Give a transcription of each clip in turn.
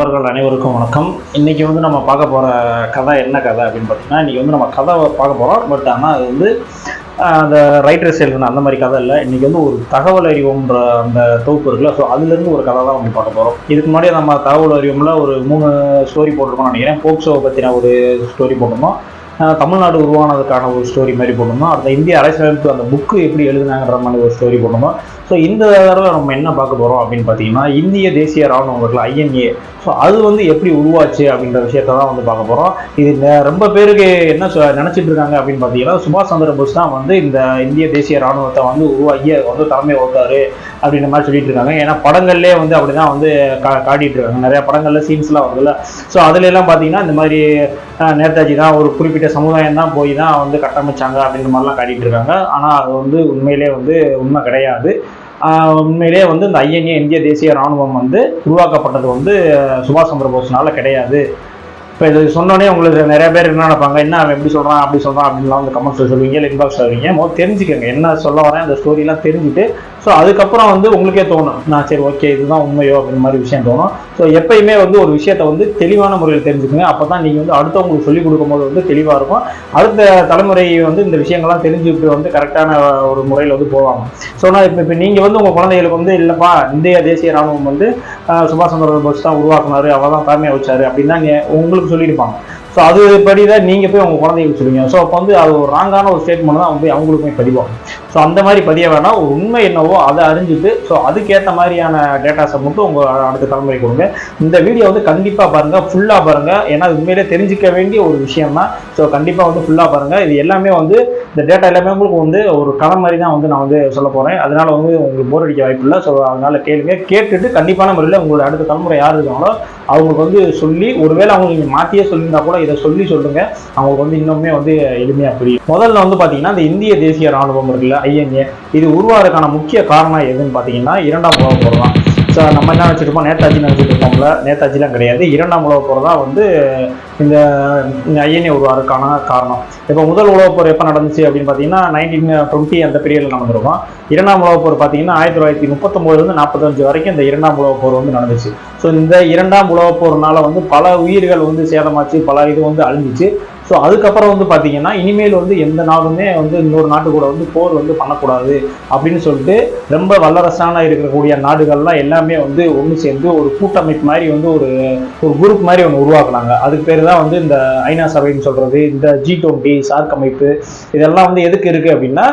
நண்பர்கள் அனைவருக்கும் வணக்கம். இன்றைக்கி வந்து நம்ம பார்க்க போகிற கதை என்ன கதை அப்படின்னு பார்த்தீங்கன்னா, இன்றைக்கி வந்து நம்ம கதை பார்க்க போகிறோம். பட் ஆனால் அது வந்து அந்த ரைட்டர்ஸ் எழுதுன அந்த மாதிரி கதை இல்லை. இன்றைக்கி வந்து ஒரு தகவல் அறிவோம்ன்ற அந்த தொகுப்பு இருக்குல்ல, ஸோ அதுலேருந்து ஒரு கதை தான் வந்து பார்க்க போகிறோம். இதுக்கு முன்னாடியே நம்ம தகவல் அறிவோம்ல ஒரு 3 ஸ்டோரி போட்டிருக்கோம்னு நினைக்கிறேன். போக்சோவை பற்றின ஒரு ஸ்டோரி போட்டிருந்தோம், தமிழ்நாடு உருவானதுக்கான ஒரு ஸ்டோரி மாதிரி போட்டிருந்தோம், அடுத்த இந்திய அரசியலமைப்பு அந்த புக்கு எப்படி எழுதுனாங்கிற மாதிரி ஒரு ஸ்டோரி போட்டிருந்தோம். ஸோ இந்த தடவை நம்ம என்ன பார்க்க போகிறோம் அப்படின்னு பார்த்தீங்கன்னா, இந்திய தேசிய ராணுவம் இருக்குல்ல, INA, ஸோ அது வந்து எப்படி உருவாச்சு அப்படின்ற விஷயத்த தான் வந்து பார்க்க போகிறோம். இது ரொம்ப பேருக்கு என்ன நினச்சிட்டு இருக்காங்க அப்படின்னு பார்த்தீங்கன்னா, சுபாஷ் சந்திர போஸ் தான் வந்து இந்த இந்திய தேசிய ராணுவத்தை வந்து உருவாக்கி வந்து தலைமை வகுத்தாரு அப்படின்ற மாதிரி சொல்லிட்டு இருக்காங்க. ஏன்னா படங்கள்லேயே வந்து அப்படி தான் வந்து காட்டிகிட்டு இருக்காங்க. நிறையா படங்களில் சீன்ஸ்லாம் வருதுல்ல, ஸோ அதுலலாம் பார்த்தீங்கன்னா இந்த மாதிரி நேதாஜி தான் ஒரு குறிப்பிட்ட சமுதாயம் தான் போய் தான் வந்து கட்டமைச்சாங்க அப்படின்ற மாதிரிலாம் காட்டிகிட்டு இருக்காங்க. ஆனால் அது வந்து உண்மையிலே வந்து உண்மை கிடையாது. உண்மையிலே வந்து இந்த INA இந்திய தேசிய ராணுவம் வந்து உருவாக்கப்பட்டது வந்து சுபாஷ் சந்திர போஸ்னால கிடையாது. இப்போ இது சொன்னோடனே உங்களுக்கு நிறைய பேர் என்ன நினைப்பாங்க, என்ன அவன் எப்படி சொல்கிறான் அப்படி சொல்கிறான் அப்படின்லாம் வந்து கமெண்ட்ஸில் சொல்லுவீங்க, இல்லை இன்பாக்ஸில் சொல்லுவீங்க. முதல்ல தெரிஞ்சுக்கங்க என்ன சொல்ல வரேன், அந்த ஸ்டோரிலாம் தெரிஞ்சுட்டு ஸோ அதுக்கப்புறம் வந்து உங்களுக்கே தோணும், நான் சரி ஓகே இதுதான் உண்மையோ அப்படின்ற மாதிரி விஷயம் தோணும். ஸோ எப்பயுமே வந்து ஒரு விஷயத்தை வந்து தெளிவான முறையில் தெரிஞ்சுக்கங்க. அப்போ தான் நீங்கள் வந்து அடுத்தவங்களுக்கு சொல்லிக் கொடுக்கும்போது வந்து தெளிவாக இருக்கும். அடுத்த தலைமுறை வந்து இந்த விஷயங்கள்லாம் தெரிஞ்சுக்கிட்டு வந்து கரெக்டான ஒரு முறையில் வந்து போவாங்க. ஸோ நான் இப்போ நீங்கள் வந்து உங்கள் குழந்தைகளுக்கு வந்து இல்லைப்பா இந்திய தேசிய ராணுவம் வந்து சுபாஷ் சந்திர போஸ் தான் உருவாக்குனாரு, அவள் தான் தலைமையை வச்சாரு அப்படின்னா உங்களுக்கு சொல்லியிருப்பாங்க. ஸோ அதுபடி தான் நீங்கள் போய் உங்கள் குழந்தைகளுக்கு சொல்லுவீங்க. ஸோ அப்போ வந்து அது ஒரு ராங்கான ஒரு ஸ்டேட்மெண்ட் தான் வந்து அவங்களுக்குமே பதிவாகும். ஸோ அந்த மாதிரி பதிய வேணாம், ஒரு உண்மை என்னவோ அதை அறிஞ்சிட்டு ஸோ அதுக்கேற்ற மாதிரியான டேட்டாஸை மட்டும் உங்கள் அடுத்த தலைமுறை கொடுங்க. இந்த வீடியோ வந்து கண்டிப்பாக பாருங்கள், ஃபுல்லாக பாருங்கள். ஏன்னா அது உண்மையிலே தெரிஞ்சிக்க வேண்டிய ஒரு விஷயம் தான். ஸோ கண்டிப்பாக வந்து ஃபுல்லாக பாருங்கள். இது எல்லாமே வந்து இந்த டேட்டா எல்லாமே உங்களுக்கு வந்து ஒரு கதை மாதிரி தான் வந்து நான் வந்து சொல்ல போகிறேன். அதனால வந்து உங்களுக்கு போர் அடிக்க வாய்ப்பு இல்லை. ஸோ அதனால கேட்டுட்டு கண்டிப்பான முறையில் உங்களோட அடுத்த தலைமுறை யார் இருக்காங்களோ அவங்களுக்கு வந்து சொல்லி, ஒருவேளை அவங்க நீங்கள் மாற்றியே சொல்லியிருந்தா கூட இதை சொல்லுங்கள், அவங்களுக்கு வந்து இன்னுமே வந்து எளிமையாக புரியும். முதல்ல வந்து பார்த்தீங்கன்னா இந்த இந்திய தேசிய ராணுவம் இருக்குல்ல, INA, இது உருவாகிறதுக்கான முக்கிய காரணம் எதுன்னு பார்த்தீங்கன்னா 2ஆம் உலகப் போர் தான். ஸோ நம்ம என்ன நினச்சிட்டு நேதாஜி நினச்சிட்டு இருக்கோம்ல, நேதாஜிலாம் கிடையாது. 2ஆம் உலகப் போர் தான் வந்து இந்த INA உருவாகிறதுக்கான காரணம். இப்போ முதல் உலகப் போர் எப்போ நடந்துச்சு அப்படின்னு பார்த்தீங்கன்னா 1920 அந்த பீரியடில் நடந்திருக்கும். 2ஆம் உலகப் போர் பார்த்தீங்கன்னா 1939 45 வரைக்கும் இந்த 2ஆம் உலகப் போர் வந்து நடந்துச்சு. ஸோ இந்த 2ஆம் உலகப் போர்னால வந்து பல உயிர்கள் வந்து சேதமாச்சு, பல இது வந்து அழிஞ்சிச்சு. ஸோ அதுக்கப்புறம் வந்து பார்த்தீங்கன்னா இனிமேல் வந்து எந்த நாடுமே வந்து இன்னொரு நாட்டு கூட வந்து போர் வந்து பண்ணக்கூடாது அப்படின்னு சொல்லிட்டு ரொம்ப வல்லரசான இருக்கக்கூடிய நாடுகள்லாம் எல்லாமே வந்து ஒன்று சேர்ந்து ஒரு கூட்டமைப்பு மாதிரி வந்து ஒரு குரூப் மாதிரி ஒன்று உருவாக்குனாங்க. அதுக்கு பேர் தான் வந்து இந்த ஐநா சபைன்னு சொல்கிறது, இந்த G20 சார்க் அமைப்பு. இதெல்லாம் வந்து எதுக்கு இருக்குது அப்படின்னா,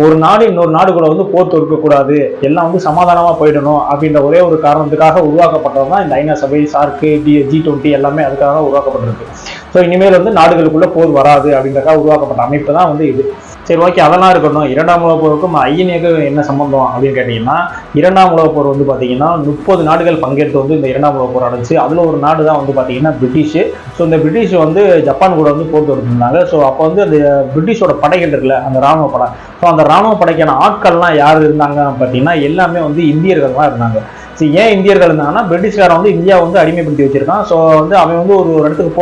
ஒரு நாடு இன்னொரு நாடு கூட வந்து போர் தொடுக்கக்கூடாது, எல்லாம் வந்து சமாதானமாக போயிடணும் அப்படின்ற ஒரே ஒரு காரணத்துக்காக உருவாக்கப்பட்டது தான் இந்த ஐநா சபை, சார்க்கு, G20 எல்லாமே அதுக்காக தான் உருவாக்கப்பட்டிருக்கு. ஸோ இனிமேல் வந்து நாடுகளுக்குள்ள போர் வராது அப்படின்றக்காக உருவாக்கப்பட்ட அமைப்பு தான் வந்து இது. சரி ஓகே, அதெல்லாம் இருக்கணும். 2ஆம் உலகப் போருக்கும் INAக்கும் என்ன சம்பந்தம் அப்படின்னு கேட்டிங்கன்னா, 2ஆம் உலகப் போர் வந்து பார்த்தீங்கன்னா 30 நாடுகள் பங்கேற்று வந்து இந்த 2ஆம் உலகப் போர் நடந்துச்சு. அதில் ஒரு நாடு தான் வந்து பார்த்தீங்கன்னா பிரிட்டிஷ். ஸோ இந்த பிரிட்டிஷ் வந்து ஜப்பான் கூட வந்து போர் தொடுத்திருந்தாங்க. ஸோ அப்போ வந்து அந்த பிரிட்டிஷோட படைகள் இருக்குல்ல, அந்த ராணுவ படை, ஸோ அந்த ராணுவ படைக்கான ஆட்கள்லாம் யார் இருந்தாங்க பார்த்தீங்கன்னா எல்லாமே வந்து இந்தியர்கள் தான் இருந்தாங்க. ஸோ ஏன் இந்தியர்கள் இருந்தாங்கன்னா, பிரிட்டிஷ்காரன் வந்து இந்தியா வந்து அடிமைப்படுத்தி வச்சிருக்கான். ஸோ வந்து அவன் வந்து ஒரு இடத்துக்கு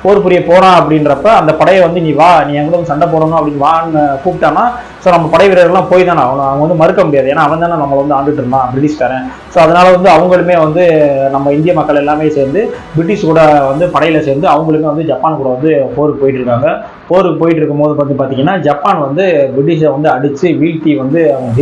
போர் புரிய போகிறான் அப்படின்றப்ப அந்த படையை வந்து நீ வா, நீ எங்க வந்து சண்டை போடணும் அப்படின்னு வான்னு கூப்பிட்டானா, ஸோ நம்ம படை வீரர்கள்லாம் போய் தானே அவங்க வந்து மறுக்க முடியாது. ஏன்னா அவன் தானே நம்மளை வந்து ஆண்டுட்டு இருந்தான், பிரிட்டிஷ்காரன். ஸோ அதனால வந்து அவங்களுமே வந்து நம்ம இந்திய மக்கள் எல்லாமே சேர்ந்து பிரிட்டிஷ் கூட வந்து படையில் சேர்ந்து அவங்களுமே வந்து ஜப்பான் கூட வந்து போருக்கு போயிட்டு இருக்காங்க. போருக்கு போயிட்டு இருக்கும்போது பார்த்தீங்கன்னா ஜப்பான் வந்து பிரிட்டிஷை வந்து அடித்து வீழ்த்தி வந்து அவங்க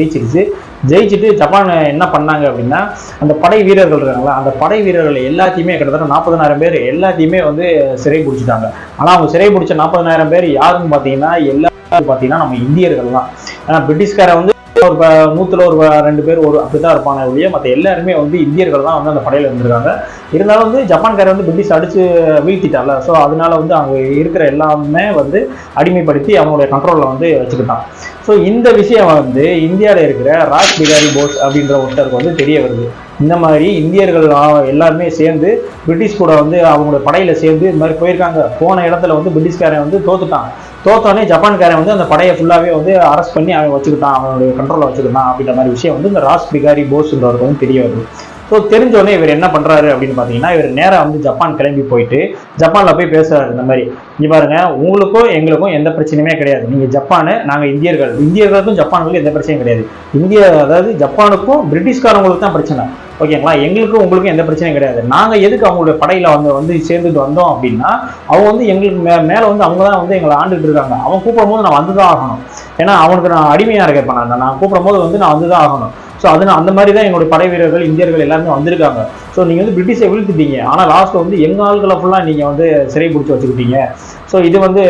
ஜெயிச்சுட்டு ஜப்பான் என்ன பண்ணாங்க அப்படின்னா, அந்த படை வீரர்கள் இருக்காங்களா, அந்த படை வீரர்கள் எல்லாத்தையுமே கிட்டத்தட்ட 40,000 பேர் எல்லாத்தையுமே வந்து சிறை பிடிச்சிட்டாங்க. ஆனால் அவங்க சிறை பிடிச்ச 40,000 பேர் யாருன்னு பார்த்தீங்கன்னா எல்லாரும் பார்த்தீங்கன்னா நம்ம இந்தியர்கள் தான். ஏன்னா பிரிட்டிஷ்காரை வந்து ஒரு 100ல் ஒரு 2 பேர் ஒரு அப்படித்தான் இருப்பாங்க ஒழிய மற்ற எல்லாருமே வந்து இந்தியர்கள் தான் வந்து அந்த படையில் இருந்திருக்காங்க. இருந்தாலும் வந்து ஜப்பான்காரை வந்து பிரிட்டிஷ் அடித்து வீழ்த்திட்டால, ஸோ அதனால வந்து அவங்க இருக்கிற எல்லாமே வந்து அடிமைப்படுத்தி அவங்களுடைய கண்ட்ரோலில் வந்து வச்சுக்கிட்டான். ஸோ இந்த விஷயம் வந்து இந்தியாவில் இருக்கிற ராஜ் பிகாரி போஸ் அப்படின்ற ஒருத்தருக்கு வந்து தெரிய வருது. இந்த மாதிரி இந்தியர்கள் எல்லாருமே சேர்ந்து பிரிட்டிஷ் கூட வந்து அவங்களோட படையில் சேர்ந்து இந்த மாதிரி போயிருக்காங்க. போன இடத்துல வந்து பிரிட்டிஷ்காரன் வந்து தோத்தோடனே ஜப்பான்காரன் வந்து அந்த படையை ஃபுல்லாகவே வந்து அரெஸ்ட் பண்ணி அவன் வச்சுக்கிட்டான், அவனுடைய கண்ட்ரோலில் வச்சுக்கிட்டான் அப்படின்ற மாதிரி விஷயம் வந்து இந்த ராஜ் பிகாரி போஸ்ன்றவருக்கு வந்து தெரிய வருது. ஸோ தெரிஞ்சோடனே இவர் என்ன பண்ணுறாரு அப்படின்னு பார்த்தீங்கன்னா, இவர் நேராக வந்து ஜப்பான் கிளம்பி போயிட்டு ஜப்பானில் போய் பேசுகிறாரு. இந்த மாதிரி இங்கே பாருங்க, உங்களுக்கும் எங்களுக்கும் எந்த பிரச்சனையுமே கிடையாது. நீங்கள் ஜப்பானு, நாங்கள் இந்தியர்களுக்கும் ஜப்பானுக்கும் எந்த பிரச்சனையும் கிடையாது. அதாவது ஜப்பானுக்கும் பிரிட்டிஷ்காரங்களுக்கு தான் பிரச்சனை. ஓகேங்களா. எங்களுக்கும் உங்களுக்கும் எந்த பிரச்சனையும் கிடையாது. நாங்கள் எதுக்கு அவங்களுடைய படையில் வந்து சேர்ந்துட்டு வந்தோம் அப்படின்னா, அவங்க வந்து எங்களுக்கு மேலே வந்து அவங்க தான் வந்து எங்களை ஆண்டுகிட்டு இருக்காங்க. அவன் கூப்பிடும் போது நான் வந்து தான் ஆகணும். ஏன்னா அவனுக்கு நான் அடிமையாக இருக்கேன். நான் கூப்பிடும் போது வந்து நான் வந்து தான் ஆகணும். ஸோ அது அந்த மாதிரி தான் என்னோட படை வீரர்கள் இந்தியர்கள் எல்லாருமே வந்திருக்காங்க. ஸோ நீங்கள் வந்து பிரிட்டிஷை வீழ்த்திட்டீங்க, ஆனால் லாஸ்ட்டில் வந்து எங்கள் ஆள்களை ஃபுல்லாக நீங்கள் வந்து சிறை பிடிச்சி வச்சுக்கிட்டீங்க. ஸோ இது வந்து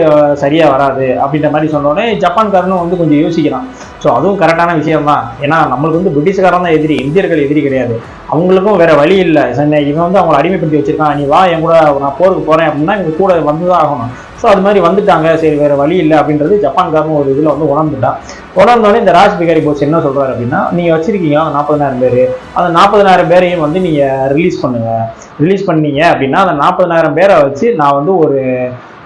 சரியாக வராது அப்படின்ற மாதிரி சொன்னோடனே ஜப்பான்காரனும் வந்து கொஞ்சம் யோசிக்கிறான். ஸோ அதுவும் கரெக்டான விஷயம் தான். ஏன்னா நம்மளுக்கு வந்து பிரிட்டிஷ்காரன் தான் எதிரி, இந்தியர்கள் எதிரி கிடையாது. அவங்களுக்கும் வேற வழி இல்லை. இவன் வந்து அவங்களை அடிமைப்படுத்தி வச்சிருக்கான், நீ வா என் கூட நான் போருக்கு போகிறேன் அப்படின்னா இவங்க கூட வந்து தான் ஆகணும். ஸோ அது மாதிரி வந்துட்டாங்க, சரி வேற வழி இல்லை அப்படின்றது ஜப்பான்காரன் ஒரு இதில் வந்து உணர்ந்துட்டான். உணர்ந்தோடனே இந்த ராஜ் பிகாரி போஸ் என்ன சொல்றாரு அப்படின்னா, நீங்க வச்சிருக்கீங்க 40,000 பேர், அந்த 40,000 பேரையும் வந்து நீங்க ரிலீஸ் பண்ணுங்க. ரிலீஸ் பண்ணீங்க அப்படின்னா அந்த 40,000 பேரை வச்சு நான் வந்து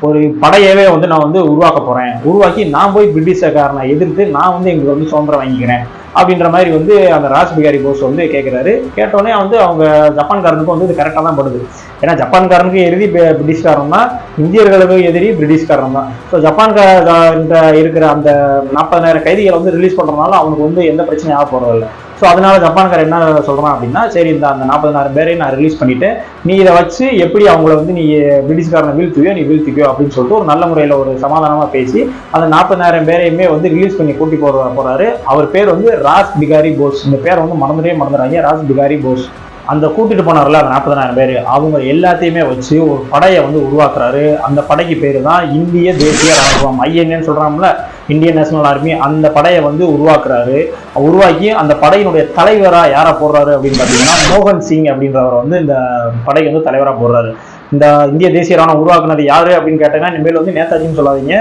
ஒரு படையவே வந்து நான் வந்து உருவாக்க போறேன். உருவாக்கி நான் போய் பிரிட்டிஷ்காரனை எதிர்த்து நான் வந்து எங்களுக்கு வந்து சுதந்திரம் வாங்கிக்கிறேன் அப்படின்ற மாதிரி வந்து அந்த ராஜ் பிகாரி போஸ் வந்து கேட்குறாரு. கேட்டோடனே வந்து அவங்க ஜப்பான்காரனுக்கு வந்து இது கரெக்டாக தான் படுது. ஏன்னா ஜப்பான்காரனுக்கு எதிரி பிரிட்டிஷ்காரன் தான், இந்தியர்களுக்கு எதிரி பிரிட்டிஷ்காரன் தான். ஸோ ஜப்பான்காரன் இருக்கிற அந்த 40,000 கைதிகளை வந்து ரிலீஸ் பண்ணுறதுனால அவனுக்கு வந்து எந்த பிரச்சனையும் ஆக போகிறதில்ல. ஸோ அதனால ஜப்பான்காரன் என்ன சொல்கிறான் அப்படின்னா, சரி இந்த அந்த 40,000 பேரையும் நான் ரிலீஸ் பண்ணிவிட்டு நீ இதை வச்சு எப்படி அவங்கள வந்து நீ பிரிட்டிஷ்காரனை வீழ்த்திக்கோ அப்படின்னு சொல்லிட்டு ஒரு நல்ல முறையில் ஒரு சமாதானமாக பேசி அந்த 40,000 பேரையுமே வந்து ரிலீஸ் பண்ணி கூட்டி போகிறாரு. அவர் பேர் வந்து ராஜ் பிகாரி போஸ். இந்த பேரை வந்து மறந்துடுறாங்க, ராஜ் பிகாரி போஸ். அந்த கூட்டிட்டு போனார்ல அந்த 40,000 பேர், அவங்க எல்லாத்தையுமே வச்சு ஒரு படையை வந்து உருவாக்குறாரு. அந்த படைக்கு பேர் தான் இந்திய தேசிய ராணுவம், INA சொல்றாங்கல்ல, இந்தியன் நேஷனல் ஆர்மி. அந்த படையை வந்து உருவாக்குறாரு. உருவாக்கி அந்த படையினுடைய தலைவராக யாரை போடுறாரு அப்படின்னு பார்த்தீங்கன்னா, மோகன் சிங் அப்படின்றவர் வந்து இந்த படைக்கு வந்து தலைவராக போடுறாரு. இந்த இந்திய தேசிய ராணுவம் உருவாக்குனது யாரு அப்படின்னு கேட்டீங்கன்னா, இனிமேல் வந்து நேதாஜின்னு சொல்லாதீங்க,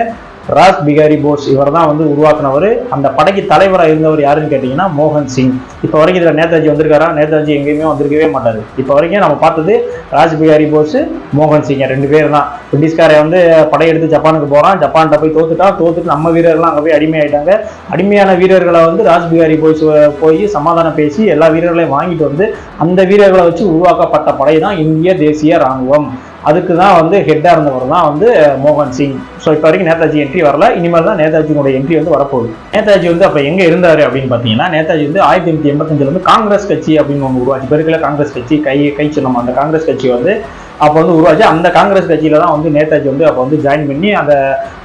ராஜ் பிகாரி போஸ். இவர் தான் வந்து உருவாக்குனவர். அந்த படைக்கு தலைவராக இருந்தவர் யாருன்னு கேட்டீங்கன்னா மோகன் சிங். இப்போ வரைக்கும் இதில் நேதாஜி வந்திருக்காரா? நேதாஜி எங்கேயுமே வந்திருக்கவே மாட்டார். இப்போ வரைக்கும் நம்ம பார்த்தது ராஜ் பிகாரி போஸ், மோகன் சிங், 2 பேர் தான். பிரிட்டிஷ்காரை வந்து படையெடுத்து ஜப்பானுக்கு போகிறான், ஜப்பான்கிட்ட போய் தோத்துட்டு நம்ம வீரர்கள்லாம் அங்கே போய் அடிமையாயிட்டாங்க. அடிமையான வீரர்களை வந்து ராஜ் பிகாரி போஸ் போய் சமாதானம் பேசி எல்லா வீரர்களையும் வாங்கிட்டு வந்து அந்த வீரர்களை வச்சு உருவாக்கப்பட்ட படை தான் இந்திய தேசிய ராணுவம். அதுக்கு தான் வந்து ஹெட்டாக இருந்தவர் தான் வந்து மோகன் சிங். ஸோ இப்போ வரைக்கும் நேதாஜி என்ட்ரி வரல, இனிமேல் தான் நேதாஜியோட என்ட்ரி வந்து வரப்போகுது. நேதாஜி வந்து அப்போ எங்கே இருந்தார் அப்படின்னு பார்த்தீங்கன்னா, நேதாஜி வந்து 1885 வந்து காங்கிரஸ் கட்சி அப்படின்னு ஒன்று உருவாச்சு. இப்போ இருக்கிற காங்கிரஸ் கட்சி கை சின்னம், அந்த காங்கிரஸ் கட்சி வந்து அப்போ வந்து உருவாச்சு. அந்த காங்கிரஸ் கட்சியில தான் வந்து நேதாஜி வந்து அப்போ வந்து ஜாயின் பண்ணி அந்த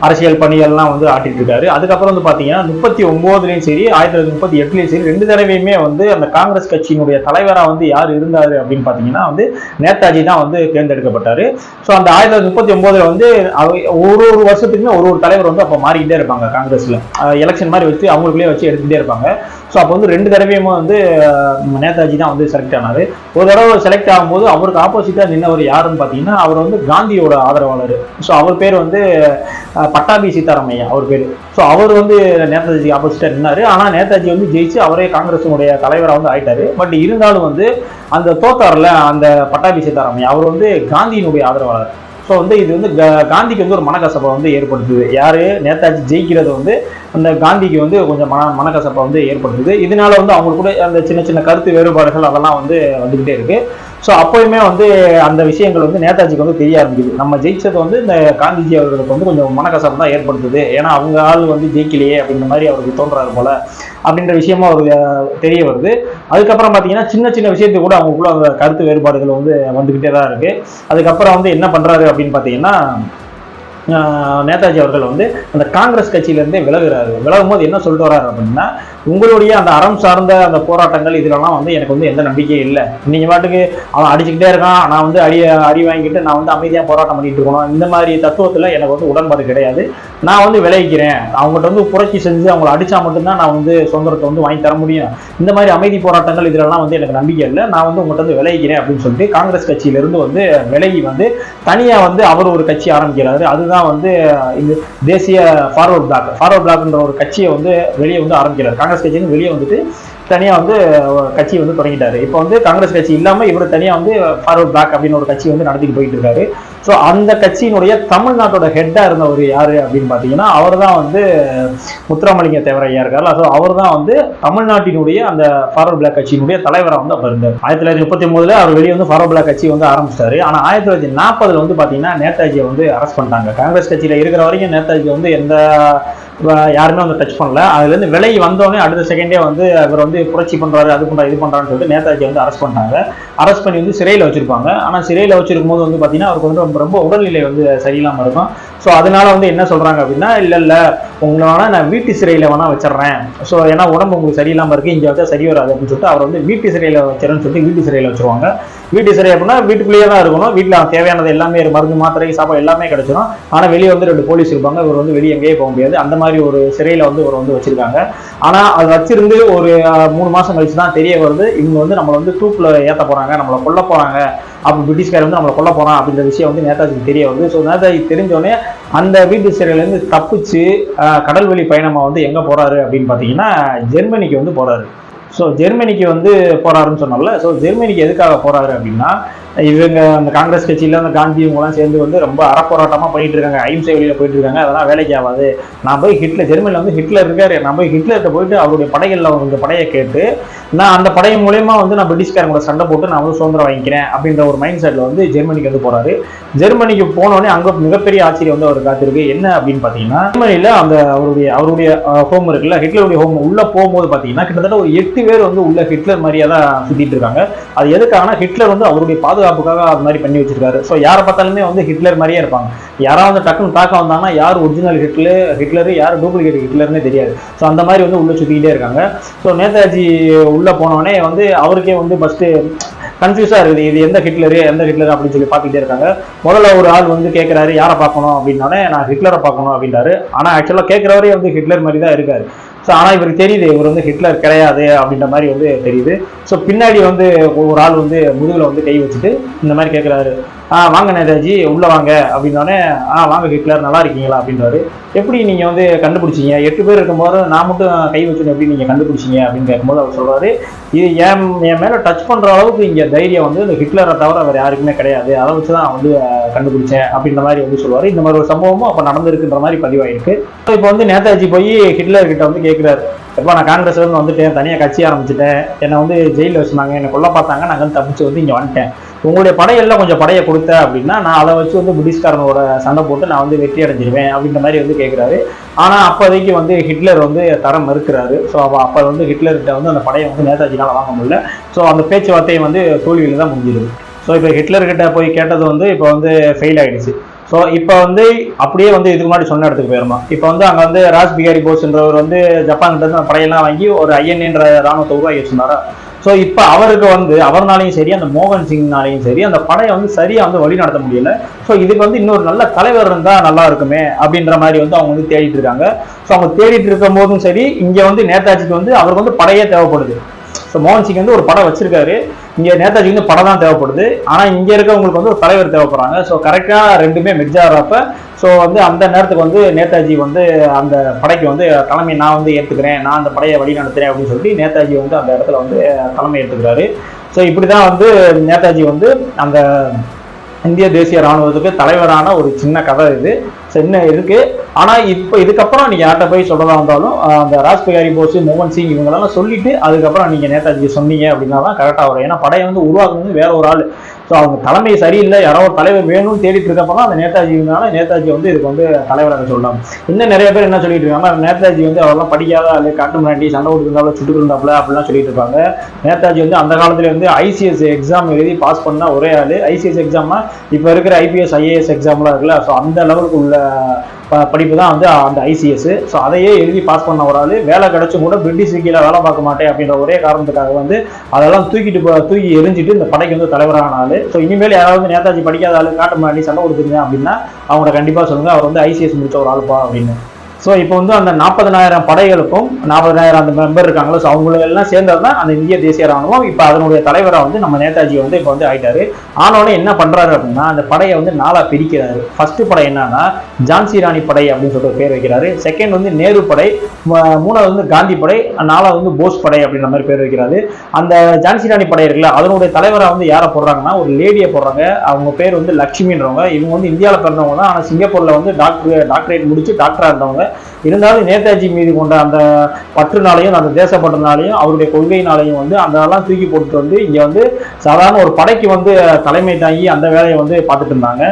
அரசியல் பணிகள்லாம் வந்து ஆட்டிட்டு இருக்காரு. அதுக்கப்புறம் வந்து பார்த்தீங்கன்னா 39லயும் சரி 1938லயும் சரி 2 தடவையுமே வந்து அந்த காங்கிரஸ் கட்சியினுடைய தலைவராக வந்து யார் இருந்தார் அப்படின்னு பார்த்தீங்கன்னா வந்து நேதாஜி தான் வந்து தேர்ந்தெடுக்கப்பட்டாரு. ஸோ அந்த 1939 வந்து ஒரு வருஷத்துக்குமே ஒரு தலைவர் வந்து அப்போ மாறிக்கிட்டே இருப்பாங்க. காங்கிரஸ்ல எலெக்ஷன் மாதிரி வச்சு அவங்களுக்குள்ளே வச்சு எடுத்துகிட்டே இருப்பாங்க. ஸோ அப்போ வந்து 2 தடவையுமே வந்து நேதாஜி தான் வந்து செலக்ட் ஆனார். ஒரு தடவை செலக்ட் ஆகும்போது அவருக்கு ஆப்போசிட்டாக நின்னவர் யாருன்னு பார்த்தீங்கன்னா, அவர் வந்து காந்தியோட ஆதரவாளர். ஸோ அவர் பேர் வந்து பட்டாபி சீதாராமையா அவர் பேர். ஸோ அவர் வந்து நேதாஜி ஆப்போசிட்டாக நின்னார். ஆனால் நேதாஜி வந்து ஜெயிச்சு அவரே காங்கிரஸினுடைய தலைவராக வந்து ஆயிட்டாரு. பட் இருந்தாலும் வந்து அந்த தோத்தார்ல அந்த பட்டாபி சீதாராமையா அவர் வந்து காந்தியினுடைய ஆதரவாளர். ஸோ வந்து இது வந்து காந்திக்கு வந்து ஒரு மனக்கசப்பை வந்து ஏற்படுத்துது. யாரு நேதாஜி ஜெயிக்கிறது வந்து அந்த காந்திக்கு வந்து கொஞ்சம் மனக்கசப்பை வந்து ஏற்படுத்துது. இதனால வந்து அவங்களுக்கு கூட அந்த சின்ன கருத்து வேறுபாடுகள் அதெல்லாம் வந்து வந்துகிட்டே இருக்கு. ஸோ அப்போயுமே வந்து அந்த விஷயங்கள் வந்து நேதாஜிக்கு வந்து தெரிய ஆரம்பிக்குது. நம்ம ஜெயிச்சது வந்து இந்த காந்திஜி அவர்களுக்கு வந்து கொஞ்சம் மனக்கசப்பு தான் ஏற்படுத்துது. ஏன்னா அவங்க ஆள் வந்து ஜெயிக்கலையே அப்படின்ற மாதிரி அவருக்கு தோன்றாரு போல அப்படின்ற விஷயமா அவருக்கு தெரிய வருது. அதுக்கப்புறம் பார்த்தீங்கன்னா சின்ன விஷயத்துக்கு கூட அவங்களுக்குள்ள அந்த கருத்து வேறுபாடுகள் வந்து வந்துகிட்டே தான் இருக்கு. அதுக்கப்புறம் வந்து என்ன பண்றாரு அப்படின்னு பார்த்தீங்கன்னா, நேதாஜி அவர்கள் வந்து அந்த காங்கிரஸ் கட்சியிலேருந்தே விலகும் போது என்ன சொல்லிட்டு வர்றாரு அப்படின்னா, உங்களுடைய அந்த அறம் சார்ந்த அந்த போராட்டங்கள் இதெல்லாம் வந்து எனக்கு வந்து எந்த நம்பிக்கையும் இல்லை. நீங்கள் பாட்டுக்கு அவன் அடிச்சுக்கிட்டே இருக்கான், நான் வந்து அடி வாங்கிட்டு நான் வந்து அமைதியாக போராட்டம் பண்ணிட்டு இருக்கணும், இந்த மாதிரி தத்துவத்தில் எனக்கு வந்து உடன்பாடு கிடையாது. நான் வந்து விளைவிக்கிறேன், அவங்ககிட்ட வந்து புரட்சி செஞ்சு அவங்களை அடித்தா மட்டும்தான் நான் வந்து சுதந்திரத்தை வந்து வாங்கி தர முடியும். இந்த மாதிரி அமைதி போராட்டங்கள் இதெல்லாம் வந்து எனக்கு நம்பிக்கை இல்லை, நான் வந்து உங்கள்கிட்ட வந்து விளைவிக்கிறேன் அப்படின்னு சொல்லிட்டு காங்கிரஸ் கட்சியிலிருந்து வந்து விலகி வந்து தனியாக வந்து அவர் ஒரு கட்சி ஆரம்பிக்கிறாரு. அதுதான் வந்து இந்த தேசிய ஃபார்வர்ட் பிளாக்ன்ற ஒரு கட்சியை வந்து வெளியே வந்து ஆரம்பிக்கிறார். காங்கிரஸ் கட்சியிலிருந்து வெளியே வந்துட்டு தனியாக வந்து கட்சி வந்து தொடங்கிட்டாரு. இப்போ வந்து காங்கிரஸ் கட்சி இல்லாமல் இவர் தனியாக வந்து ஃபார்வர்ட் பிளாக் அப்படின்னு ஒரு கட்சி வந்து நடத்திட்டு போயிட்டு இருக்காரு. ஸோ அந்த கட்சியினுடைய தமிழ்நாட்டோட ஹெட்டாக இருந்தவர் யாரு அப்படின்னு பார்த்தீங்கன்னா, அவர் தான் வந்து முத்துராமலிங்க தேவரையா இருக்காரு. ஸோ அவர் தான் வந்து தமிழ்நாட்டினுடைய அந்த ஃபார்வர்ட் பிளாக் கட்சியினுடைய தலைவராக வந்து அப்போ இருந்தார். 1939 அவர் வெளியே வந்து ஃபார்வர்ட் பிளாக் கட்சி வந்து ஆரம்பிச்சிட்டாரு. ஆனால் 1940 வந்து பார்த்தீங்கன்னா நேதாஜியை வந்து அரெஸ்ட் பண்ணிட்டாங்க. காங்கிரஸ் கட்சியில் இருக்கிற வரைக்கும் நேதாஜி வந்து எந்த யாருமே வந்து டச் பண்ணல. அதுலேருந்து விலகி வந்தோடனே அடுத்த செகண்டே வந்து அவர் வந்து புரட்சி பண்ணுறாரு, அது பண்ணுறாரு, இது பண்ணுறான்னு சொல்லிட்டு நேதாஜி வந்து அரெஸ்ட் பண்ணாங்க. அரெஸ்ட் பண்ணி வந்து சிறையில் வச்சிருப்பாங்க. ஆனால் சிறையில் வச்சிருக்கும் போது வந்து பார்த்தீங்கன்னா அவருக்கு வந்து ரொம்ப ரொம்ப உடல்நிலை வந்து சரியில்லாமல் இருக்கும். ஸோ அதனால வந்து என்ன சொல்கிறாங்க அப்படின்னா, இல்லை உங்களை வேணால் நான் வீட்டு சிறையில் வேணால் வச்சிடறேன். ஸோ ஏன்னா உடம்பு உங்களுக்கு சரியில்லாமல் இருக்குது, இங்கே வச்சா சரி வராது அப்படின்னு சொல்லிட்டு அவர் வந்து வீட்டு சிறையில் வச்சிடறேன்னு சொல்லிட்டு வீட்டு சிறையில் வச்சுருவாங்க. வீட்டு சிறை அப்படின்னா வீட்டுக்குள்ளேயே தான் இருக்கணும். வீட்டில் தேவையானது எல்லாமே மருந்து மாத்திரை சாப்பாடு எல்லாமே கிடைச்சிடும். ஆனால் வெளியே வந்து 2 போலீஸ் இருப்பாங்க. இவர் வந்து வெளியே எங்கேயே போக முடியாது. அந்த மாதிரி ஒரு சிறையில் வந்து இவர் வந்து வச்சிருக்காங்க. ஆனால் அது வச்சிருந்து ஒரு 3 மாதம் கழிச்சு தான் தெரிய வருது, இவங்க வந்து நம்மளை வந்து தூக்கில் ஏற்ற போகிறாங்க, நம்மளை கொல்ல போகிறாங்க, அப்போ பிரிட்டிஷ்காரர் வந்து நம்மளை கொல்ல போகிறான் அப்படின்ற விஷயம் வந்து நேதாஜிக்கு தெரிய வருது. ஸோ நேதாஜி தெரிஞ்சோடனே அந்த வீட்டு சிறையிலேருந்து தப்பிச்சு கடல்வழி பயணமாக வந்து எங்கே போகிறாரு அப்படின்னு பார்த்தீங்கன்னா ஜெர்மனிக்கு வந்து போகிறாரு. ஸோ ஜெர்மனிக்கு வந்து போகிறாருன்னு சொன்னால, ஸோ ஜெர்மனிக்கு எதுக்காக போகிறாரு அப்படின்னா, இவங்க அந்த காங்கிரஸ் கட்சியில் அந்த காந்தி இவங்கெல்லாம் சேர்ந்து வந்து ரொம்ப அறப்போராட்டமாக பண்ணிட்டு இருக்காங்க, அஹிம்சை வழியில் போயிட்டு இருக்காங்க, அதெல்லாம் வேலைக்கு ஆகாது. நான் போய் ஜெர்மனியில் வந்து ஹிட்லர் இருக்காரு, நான் போய் ஹிட்லர்கிட்ட போயிட்டு அவருடைய படைகளில் அவங்க படையை கேட்டு நான் அந்த படை மூலயமா வந்து நான் பிரிட்டிஷ்காரங்களோட சண்டை போட்டு நான் வந்து சுதந்திரம் வாங்கிக்கிறேன் அப்படின்ற ஒரு மைண்ட் செட்டில் வந்து ஜெர்மனிக்கு வந்து போகிறாரு. ஜெர்மனிக்கு போனோடனே அங்கே மிகப்பெரிய ஆச்சரியம் வந்து அவர் காத்திருக்கு. என்ன அப்படின்னு பார்த்தீங்கன்னா, ஜெர்மனியில் அந்த அவருடைய ஹோம் இருக்குல்ல, ஹிட்லருடைய ஹோம் உள்ளே போகும்போது பார்த்தீங்கன்னா கிட்டத்தட்ட ஒரு 8 பேர் வந்து உள்ள ஹிட்லர் மாதிரியே தான் சுற்றிட்டு இருக்காங்க. அது எதுக்காகனா ஹிட்லர் வந்து அவருடைய பாதுகாப்புக்காக அது மாதிரி பண்ணி வச்சிருக்காரு. ஸோ யாரை பார்த்தாலுமே வந்து ஹிட்லர் மாதிரியே இருப்பாங்க. யாராவது டக்குன்னு தாக்க வந்தாங்கன்னா யார் ஒரிஜினல் ஹிட்லர் யார் டூப்ளிகேட் ஹிட்லர்னே தெரியாது. ஸோ அந்த மாதிரி வந்து உள்ள சுற்றிக்கிட்டே இருக்காங்க. ஸோ நேதாஜி உள்ளே போனோடனே வந்து அவருக்கே வந்து ஃபஸ்ட்டு கன்ஃபியூஸாக இருக்குது, இது எந்த ஹிட்லரு அப்படின்னு சொல்லி பார்த்துக்கிட்டே இருக்காங்க. முதல்ல ஒரு ஆள் வந்து கேட்குறாரு யாரை பார்க்கணும் அப்படின்னாலே, நான் ஹிட்லரை பார்க்கணும் அப்படின்றாரு. ஆனால் ஆக்சுவலாக கேட்குறவரே வந்து ஹிட்லர் மாதிரி தான் இருக்காரு. ஸோ ஆனால் இவருக்கு தெரியுது இவர் வந்து ஹிட்லர் கிடையாது அப்படின்ற மாதிரி வந்து தெரியுது. ஸோ பின்னாடி வந்து ஒரு ஆள் வந்து முதுகில் வந்து கை வச்சுட்டு இந்த மாதிரி கேட்குறாரு, வாங்க நேதாஜி உள்ளே வாங்க அப்படின்னோடனே, வாங்க ஹிட்லர் நல்லா இருக்கீங்களா அப்படின்றாரு. எப்படி நீங்கள் வந்து கண்டுபிடிச்சிங்க, 8 பேர் இருக்கும்போது நான் மட்டும் கை வச்சுன்னு எப்படி நீங்கள் கண்டுபிடிச்சிங்க அப்படின்னு கேட்கும்போது அவர் சொல்கிறாரு, இது என் மேலே டச் பண்ணுற அளவுக்கு இங்கே தைரியம் வந்து இந்த ஹிட்லரை தவிர வேறு யாருக்குமே கிடையாது, அதை வச்சு தான் வந்து கண்டுபிடிச்சேன் அப்படின்ற மாதிரி வந்து சொல்லுவார். இந்த மாதிரி ஒரு சம்பவமும் அப்போ நடந்திருக்குன்ற மாதிரி பதிவாயிருக்கு. இப்போ வந்து நேதாஜி போய் ஹிட்லர்கிட்ட வந்து கேட்குறாரு, எப்போ நான் காங்கிரஸ்லேருந்து வந்துட்டேன், தனியாக கட்சி ஆரம்பிச்சிட்டேன், என்னை வந்து ஜெயிலில் வச்சுருந்தாங்க, என்னை கொல்ல பார்த்தாங்க, நான் வந்து தப்பிச்சு வந்து இங்கே வந்துட்டேன், உங்களுடைய படையெல்லாம் கொஞ்சம் படையை கொடுத்த அப்படின்னா நான் அதை வச்சு வந்து பிரிட்டிஷ்காரனோட சண்டை போட்டு நான் வந்து வெற்றி அடைஞ்சிருவேன் அப்படின்ற மாதிரி வந்து கேட்குறாரு. ஆனால் அப்போதைக்கு வந்து ஹிட்லர் வந்து தரம் மறுக்கிறாரு. ஸோ அப்போ வந்து ஹிட்லர்கிட்ட வந்து அந்த படையை வந்து நேதாஜினால் வாங்க முடியல. ஸோ அந்த பேச்சுவார்த்தையை வந்து தோல்வியில் தான் முடிஞ்சிருது. ஸோ இப்போ ஹிட்லர்கிட்ட போய் கேட்டது வந்து இப்போ வந்து ஃபெயில் ஆகிடுச்சு. ஸோ இப்போ வந்து அப்படியே வந்து இதுக்கு முன்னாடி சொன்ன இடத்துக்கு போயிருமா. இப்போ வந்து அங்கே வந்து ராஸ் பிகாரி போஸ்ன்றவர் வந்து ஜப்பான்கிட்ட இருந்து அந்த படையெல்லாம் வாங்கி ஒரு ஐஎன்ஏன்ற ராணுவத்தை உருவாக்கி வச்சிருந்தாரா. ஸோ இப்போ அவருக்கு வந்து அவர்னாலையும் சரி அந்த மோகன் சிங்னாலையும் சரி அந்த படையை வந்து சரியாக வந்து வழி நடத்த முடியல. ஸோ இதுக்கு வந்து இன்னொரு நல்ல தலைவர் இருந்தால் நல்லா இருக்குமே அப்படின்ற மாதிரி வந்து அவங்க வந்து தேடிட்டு இருக்காங்க. ஸோ அவங்க தேடிட்டு இருக்கும் போதும் சரி இங்கே வந்து நேதாஜிக்கு வந்து அவருக்கு வந்து படையே தேவைப்படுது. ஸோ மோகன் சிங் வந்து ஒரு படம் வச்சிருக்காரு, இங்கே நேதாஜி வந்து படம் தான் தேவைப்படுது. ஆனால் இங்கே இருக்கவங்களுக்கு வந்து ஒரு தலைவர் தேவைப்படுறாங்க. ஸோ கரெக்டாக ரெண்டுமே மெர்ஜ் ஆகிறப்ப ஸோ வந்து அந்த நேரத்துக்கு வந்து நேதாஜி வந்து அந்த படைக்கு வந்து தலைமை நான் வந்து ஏற்றுக்கிறேன், நான் அந்த படையை வழி நடத்துகிறேன் அப்படின்னு சொல்லிட்டு நேதாஜி வந்து அந்த இடத்துல வந்து தலைமை ஏற்றுக்கிறாரு. ஸோ இப்படி தான் வந்து நேதாஜி வந்து அந்த இந்திய தேசிய ராணுவத்துக்கு தலைவரான ஒரு சின்ன கதை இது என்ன இருக்கு. ஆனால் இப்போ இதுக்கப்புறம் நீங்கள் யார்கிட்ட போய் சொல்றதா இருந்தாலும் அந்த ராஸ் பிகாரி போஸ், மோகன் சிங் இவங்களெல்லாம் சொல்லிட்டு அதுக்கப்புறம் நீங்கள் நேதாஜி சொன்னீங்க அப்படின்னா தான் கரெக்டாக வரும். ஏன்னா படையை வந்து உருவாக்குறது வேற ஒரு ஆள். ஸோ அவங்க தலைமை சரியில்லை, யாரோ ஒரு தலைவர் வேணும்னு தேடிட்டு இருக்கப்போ தான் அந்த நேதாஜி வந்து இதுக்கு வந்து தலைவராக சொல்லலாம். இன்னும் நிறைய பேர் என்ன சொல்லிட்டு இருக்காங்க, நேதாஜி வந்து அவரெல்லாம் படிக்காத ஆளு, காட்டு மிராண்டி, சண்டை கொடுத்துருந்தாலும் சுட்டு இருந்தாப்புல அப்படிலாம் சொல்லிட்டு இருப்பாங்க. நேதாஜி வந்து அந்த காலத்துல வந்து ஐசிஎஸ் எக்ஸாம் எழுதி பாஸ் பண்ண ஒரே ஆளு. ஐசிஎஸ் எக்ஸாம்னா இப்போ இருக்கிற ஐபிஎஸ் ஐஏஎஸ் எக்ஸாம்லாம் இருக்குல்ல, ஸோ அந்த லெவலுக்கு உள்ள படிப்பு தான் வந்து அந்த ஐசிஎஸ். ஸோ அதையே எழுதி பாஸ் பண்ண ஒரு ஆள். வேலை கிடைச்சும் கூட பிரிட்டிஷ் கீழே வேலை பார்க்க மாட்டேன் அப்படின்ற ஒரே காரணத்துக்காக வந்து அதெல்லாம் தூக்கி எரிஞ்சிட்டு இந்த படைக்கு வந்து தலைவரான ஆள். ஸோ இனிமேல் யாராவது நேதாஜி படிக்காத ஆள், காட்டு மாடி சண்டை கொடுத்துருங்க அப்படின்னா அவங்கள கண்டிப்பாக சொல்லுங்க அவர் வந்து ஐசிஎஸ் முடிச்ச ஒரு ஆளுப்பா அப்படின்னு. ஸோ இப்போ வந்து அந்த 40,000 படைகளுக்கும் 40,000 அந்த மெம்பர் இருக்காங்களோ, ஸோ அவங்களெல்லாம் சேர்ந்தது தான் அந்த இந்திய தேசிய ராணுவம். இப்போ அதனுடைய தலைவராக வந்து நம்ம நேதாஜி வந்து இப்போ வந்து ஆயிட்டாரு. ஆனோடனே என்ன பண்ணுறாரு அப்படின்னா அந்த படையை வந்து 4 பிரிக்கிறாரு. ஃபர்ஸ்ட் படை என்னன்னா ஜான்சி ராணி படை அப்படின்னு சொல்லிட்டு பேர் வைக்கிறாரு. செகண்ட் வந்து நேரு படை, 3வது வந்து காந்தி படை, 4வது வந்து போஸ் படை அப்படின்ற மாதிரி பேர் வைக்கிறாரு. அந்த ஜான்சி ராணி படை இருக்குல்ல, அதனுடைய தலைவராக வந்து யாரை போடுறாங்கன்னா ஒரு லேடியை போடுறாங்க. அவங்க பேர் வந்து லட்சுமின்றவங்க. இவங்க வந்து இந்தியாவில் பிறந்தவங்க தான், ஆனால் சிங்கப்பூரில் வந்து டாக்டரேட் முடிச்சு டாக்டராக இருந்தவங்க. இருந்தாலும் நேதாஜி மீது கொண்ட அந்த பற்றுனாலையும் அந்த தேசப்பற்றுனாலையும் அவருடைய கொள்கையினாலையும் வந்து அதெல்லாம் தூக்கி போட்டுட்டு வந்து இங்கே வந்து சாதாரண ஒரு படைக்கு வந்து தலைமை தாங்கி அந்த வேலையை வந்து பார்த்துட்டு இருந்தாங்க.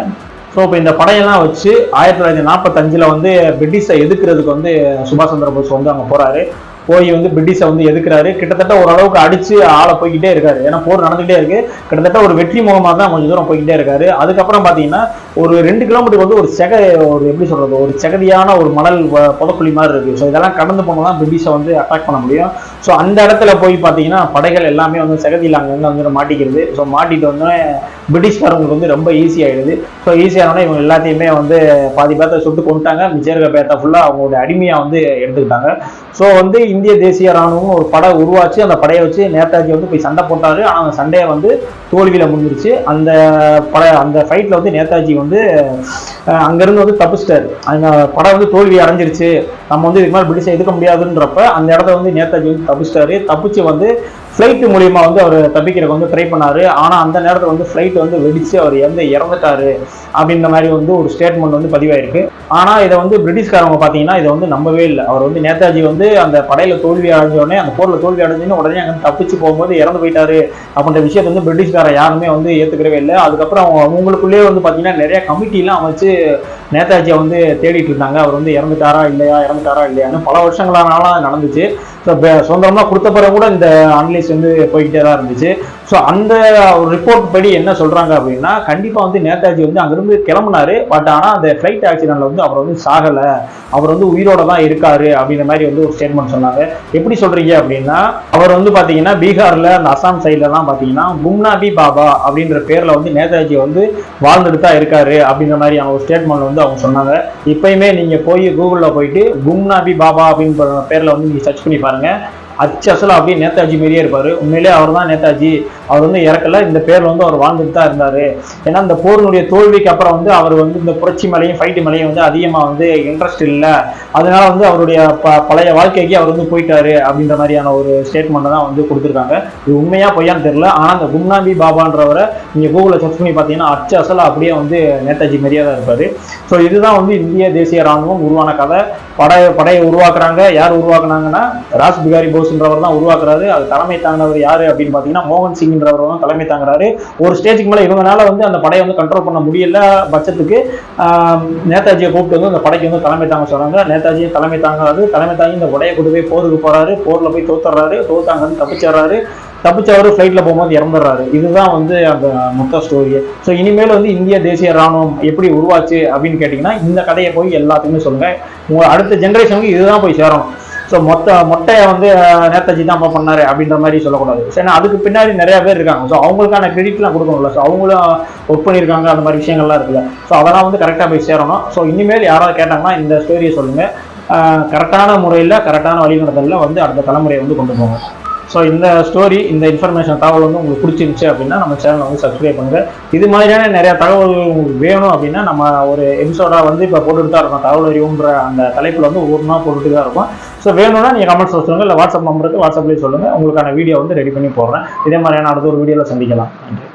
ஸோ இப்போ இந்த படையெல்லாம் வச்சு 1945 வந்து பிரிட்டிஷை எதிர்க்கிறதுக்கு வந்து சுபாஷ் சந்திர போஸ் வந்து அங்கே போறாரு. போய் வந்து பிரிட்டிஷை வந்து எதுக்குறாரு. கிட்டத்தட்ட ஓரளவுக்கு அடிச்சு ஆளை போய்கிட்டே இருக்காரு. ஏன்னா போர் நடந்துகிட்டே இருக்கு. கிட்டத்தட்ட ஒரு வெற்றி முகமாக தான் கொஞ்சம் தூரம் போய்கிட்டே இருக்காரு. அதுக்கப்புறம் பார்த்தீங்கன்னா ஒரு 2 கிலோமீட்டருக்கு வந்து ஒரு எப்படி சொல்றது, ஒரு செகதியான ஒரு மணல் புதக்குழி மாதிரி இருக்கு. ஸோ இதெல்லாம் கடந்து போனதான் பிரிட்டிஷை வந்து அட்டாக் பண்ண முடியும். ஸோ அந்த இடத்துல போய் பார்த்தீங்கன்னா படைகள் எல்லாமே வந்து செகதியில் அங்கங்க வந்து மாட்டிக்கிறது. ஸோ மாட்டிட்டு வந்து பிரிட்டிஷ்காரங்களுக்கு வந்து ரொம்ப ஈஸி ஆயிடுது. ஸோ ஈஸியானோட இவங்க எல்லாத்தையுமே வந்து பாதி பேர்த்த சுட்டு கொண்டுட்டாங்க. மிச்சம் இருக்க பேர்த்த ஃபுல்லாக அவங்களோட அடிமையா வந்து எடுத்துக்கிட்டாங்க. ஸோ வந்து இந்திய தேசிய ராணுவம் ஒரு படை உருவாச்சு. அந்த படையை வச்சு நேதாஜி வந்து போய் சண்டை போட்டாரு. ஆனால் அந்த சண்டையை வந்து தோல்வியில முடிஞ்சிருச்சு. அந்த ஃபைட்ல வந்து நேதாஜி வந்து அங்கிருந்து வந்து தப்பிச்சிட்டாரு. அந்த படை வந்து தோல்வி அடைஞ்சிருச்சு, நம்ம வந்து இதுக்கு மேலே பிரிட்டிஷை எதுக்க முடியாதுன்றப்ப அந்த இடத்த வந்து நேதாஜி வந்து தப்பிச்சிட்டாரு. தப்பிச்சு வந்து ஃப்ளைட் மூலியமா வந்து அவர் தப்பிக்கிறதுக்கு வந்து ட்ரை பண்ணாரு. ஆனால் அந்த நேரத்தில் வந்து ஃப்ளைட் வந்து வெடிச்சு அவர் இறந்துட்டாரு அப்படின்ற மாதிரி வந்து ஒரு ஸ்டேட்மெண்ட் வந்து பதிவாயிருக்கு. ஆனால் இதை வந்து பிரிட்டிஷ்காரவங்க பார்த்தீங்கன்னா இதை வந்து நம்பவே இல்லை. அவர் வந்து நேதாஜி வந்து அந்த படையில தோல்வி அடைஞ்சோடனே, அந்த போரில் தோல்வி அடைஞ்சோடனே உடனே அங்கே தப்பிச்சு போகும்போது இறந்து போயிட்டாரு அப்படின்ற விஷயத்தை வந்து பிரிட்டிஷ்காரன் யாருமே வந்து ஏற்றுக்கவே இல்லை. அதுக்கப்புறம் அவங்களுக்குள்ளேயே வந்து பார்த்தீங்கன்னா நிறைய கமிட்டிலாம் அமைச்சு நேதாஜியை வந்து தேடிட்டு இருந்தாங்க. அவர் வந்து இறந்துட்டாரா இல்லையான்னு பல வருஷங்களானாலும் நடந்துச்சு. ஸோ சுதந்திரமாக கொடுத்த பிறகு கூட இந்த அனலிஸ் வந்து போய்கிட்டே தான் இருந்துச்சு. ஸோ அந்த ஒரு ரிப்போர்ட் படி என்ன சொல்றாங்க அப்படின்னா, கண்டிப்பாக வந்து நேதாஜி வந்து அங்கிருந்து கிளம்புனாரு. பட் ஆனால் அந்த ஃப்ளைட் ஆக்சிடென்ட்ல வந்து அவர் வந்து சாகலை, அவர் வந்து உயிரோட தான் இருக்காரு அப்படின்ற மாதிரி வந்து ஒரு ஸ்டேட்மெண்ட் சொன்னாங்க. எப்படி சொல்றீங்க அப்படின்னா, அவர் வந்து பார்த்தீங்கன்னா பீகார்ல அந்த அசாம் சைட்லலாம் பார்த்தீங்கன்னா கும்னாபி பாபா அப்படின்ற பேர்ல வந்து நேதாஜி வந்து வாழ்ந்துட்டு தான் இருக்காரு அப்படின்ற மாதிரி ஒரு ஸ்டேட்மெண்ட் வந்து அவங்க சொன்னாங்க. இப்பயுமே நீங்க போய் கூகுளில் போயிட்டு கும்னாபி பாபா அப்படின்ற பேர்ல வந்து நீங்க சர்ச் பண்ணி பாருங்க. அச்சு அசலா அப்படியே நேதாஜி மாரியே இருப்பாரு. உண்மையிலேயே அவர் தான் நேதாஜி. அவர் வந்து இறக்கல, இந்த பேர்ல வந்து அவர் வாழ்ந்துட்டு தான் இருந்தாரு. ஏன்னா இந்த போரினுடைய தோல்விக்கு அப்புறம் வந்து அவர் வந்து இந்த புரட்சி மேலையும் ஃபைட்டு மேலையும் வந்து அதிகமா வந்து இன்ட்ரெஸ்ட் இல்லை. அதனால வந்து அவருடைய பழைய வாழ்க்கைக்கு அவர் வந்து போயிட்டாரு அப்படின்ற மாதிரியான ஒரு ஸ்டேட்மெண்ட் தான் வந்து கொடுத்துருக்காங்க. இது உண்மையா பொய்யான்னு தெரியல. ஆனா அந்த கும்னாபி பாபான்றவரை நீங்க கூகுள்ல சர்ச் பண்ணி பார்த்தீங்கன்னா அச்சு அசலா அப்படியே வந்து நேதாஜி மாரியே தான் இருப்பாரு. ஸோ இதுதான் வந்து இந்திய தேசிய ராணுவம் உருவான கதை. படையை உருவாக்குறாங்க. யார் உருவாக்குனாங்கன்னா ராஸ் பிகாரி போஸ்ன்றவர் தான் உருவாக்குறாரு. அது தலைமை தாங்கினவர் யாரு அப்படின்னு பாத்தீங்கன்னா மோகன் சிங்ன்றவர் தான் தலைமை தாங்குறாரு. ஒரு ஸ்டேஜுக்கு மேல இவங்கனால வந்து அந்த படையை வந்து கண்ட்ரோல் பண்ண முடியல பட்சத்துக்கு நேதாஜியை கூப்பிட்டு வந்து அந்த படைக்கு வந்து தலைமை தாங்க சொல்றாங்க. நேதாஜியை தலைமை தாங்காது. தலைமை தாங்கி இந்த படையை கொண்டு போய் போருக்கு போறாரு. போர்ல போய் தோத்துறாரு. தோத்தாங்க வந்து தப்பிச்சவரு ஃப்ளைட்ல போகும்போது இறந்துடுறாரு. இதுதான் வந்து அந்த மொத்த ஸ்டோரி. ஸோ இனிமேல் வந்து இந்திய தேசிய ராணுவம் எப்படி உருவாச்சு அப்படின்னு கேட்டிங்கன்னா இந்த கதையை போய் எல்லாத்துக்குமே சொல்லுங்க. உங்க அடுத்த ஜென்ரேஷனுக்கு இதுதான் போய் சேரும். ஸோ மொட்டையை வந்து நேதாஜி தான் பண்ணாரு அப்படின்ற மாதிரி சொல்லக்கூடாது. ஏன்னா அதுக்கு பின்னாடி நிறைய பேர் இருக்காங்க. ஸோ அவங்களுக்கான கிரெடிட்லாம் கொடுக்கணும்ல. ஸோ அவங்களும் ஒர்க் பண்ணியிருக்காங்க, அந்த மாதிரி விஷயங்கள்லாம் இருக்குல்ல. ஸோ அதெல்லாம் வந்து கரெக்டாக போய் சேரணும். ஸோ இனிமேல் யாராவது கேட்டாங்கன்னா இந்த ஸ்டோரியை சொல்லுங்க. கரெக்டான முறையில் கரெக்டான வழிநடத்தலில் வந்து அடுத்த தலைமுறையை வந்து கொண்டு போங்க. ஸோ இந்த ஸ்டோரி, இந்த இன்ஃபர்மேஷன் தகவல் வந்து உங்களுக்கு பிடிச்சிருந்துச்சு அப்படின்னா நம்ம சேனலை வந்து சப்ஸ்கிரைப் பண்ணுங்கள். இது மாதிரியான நிறைய தகவல்கள் உங்களுக்கு வேணும் அப்படின்னா நம்ம ஒரு எபிசோடாக வந்து இப்போ போட்டுட்டு தான் இருக்கோம். தகவல் அறிவுன்ற அந்த தலைப்பில் வந்து ஒவ்வொரு நாள் போட்டுட்டு தான் இருக்கும். ஸோ வேணும்னா நீங்கள் கமெண்ட்ஸ் சொல்லுங்கள், இல்லை வாட்ஸ்அப் நம்பருக்கு வாட்ஸ்அப்லேயே சொல்லுங்கள். உங்களுக்கான வீடியோ வந்து ரெடி பண்ணி போடுறேன். இதே மாதிரியான அடுத்த ஒரு வீடியோவில் சந்திக்கலாம். நன்றி.